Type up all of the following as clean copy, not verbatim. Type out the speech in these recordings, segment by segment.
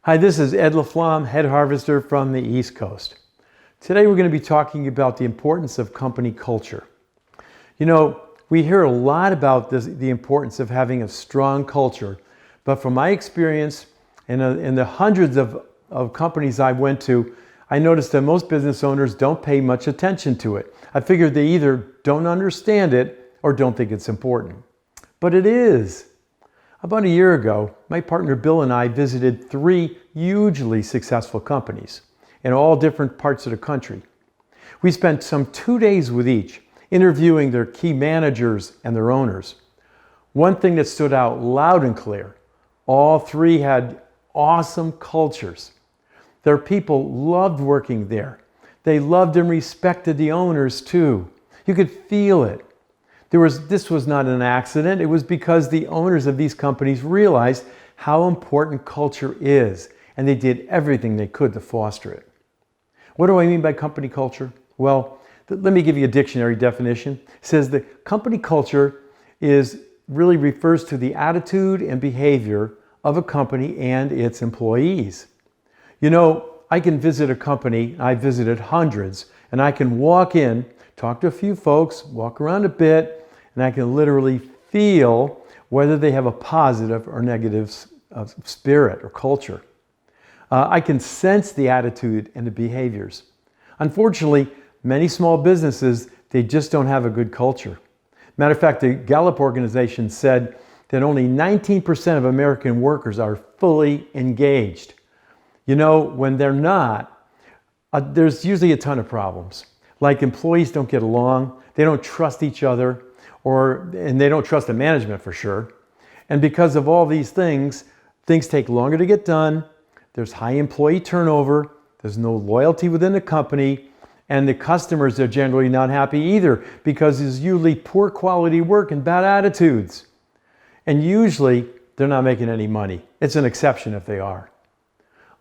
Hi, this is Ed LaFlamme, head harvester from the East Coast. Today we're going to be talking about the importance of company culture. You know, we hear a lot about the importance of having a strong culture, but from my experience in the hundreds of companies I went to, I noticed that most business owners don't pay much attention to it. I figured they either don't understand it or don't think it's important. But it is. About a year ago, my partner Bill and I visited 3 hugely successful companies in all different parts of the country. We spent some 2 days with each, interviewing their key managers and their owners. One thing that stood out loud and clear, all 3 had awesome cultures. Their people loved working there. They loved and respected the owners too. You could feel it. This was not an accident. It was because the owners of these companies realized how important culture is, and they did everything they could to foster it. What do I mean by company culture? Well, let me give you a dictionary definition. It says that company culture really refers to the attitude and behavior of a company and its employees. You know, I can visit a company, I've visited hundreds, and I can walk in, talk to a few folks, walk around a bit, and I can literally feel whether they have a positive or negative spirit or culture. I can sense the attitude and the behaviors. Unfortunately, many small businesses, they just don't have a good culture. Matter of fact, the Gallup organization said that only 19% of American workers are fully engaged. You know, when they're not, there's usually a ton of problems. Like employees don't get along, they don't trust each other, and they don't trust the management for sure. And because of all these things take longer to get done, there's high employee turnover, there's no loyalty within the company, and the customers are generally not happy either because there's usually poor quality work and bad attitudes. And usually they're not making any money. It's an exception if they are.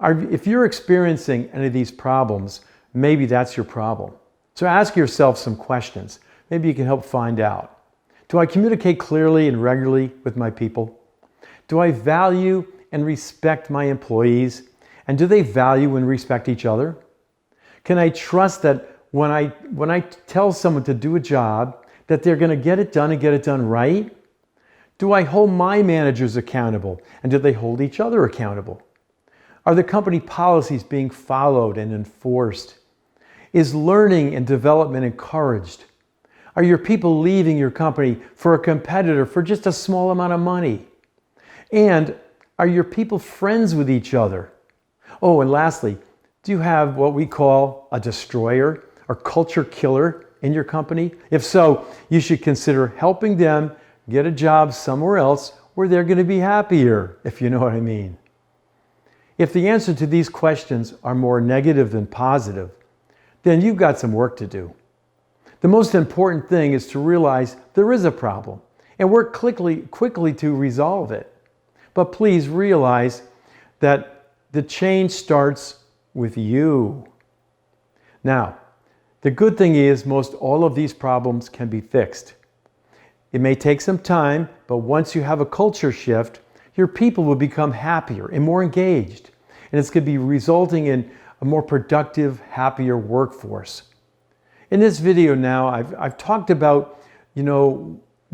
If you're experiencing any of these problems, maybe that's your problem. So ask yourself some questions. Maybe you can help find out. Do I communicate clearly and regularly with my people? Do I value and respect my employees? And do they value and respect each other? Can I trust that when I tell someone to do a job, that they're going to get it done and get it done right? Do I hold my managers accountable? And do they hold each other accountable? Are the company policies being followed and enforced? Is learning and development encouraged? Are your people leaving your company for a competitor for just a small amount of money? And are your people friends with each other? Oh, and lastly, do you have what we call a destroyer or culture killer in your company? If so, you should consider helping them get a job somewhere else where they're going to be happier, if you know what I mean. If the answer to these questions are more negative than positive, then you've got some work to do. The most important thing is to realize there is a problem and work quickly to resolve it. But please realize that the change starts with you. Now, the good thing is most all of these problems can be fixed. It may take some time, but once you have a culture shift, your people will become happier and more engaged. And it's going to be resulting in a more productive, happier workforce. In this video now, I've talked about,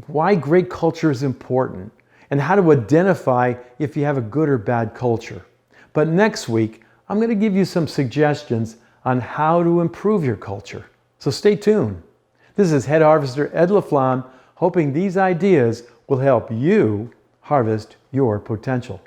why great culture is important and how to identify if you have a good or bad culture. But next week, I'm going to give you some suggestions on how to improve your culture. So stay tuned. This is Head Harvester Ed LaFlamme, hoping these ideas will help you harvest your potential.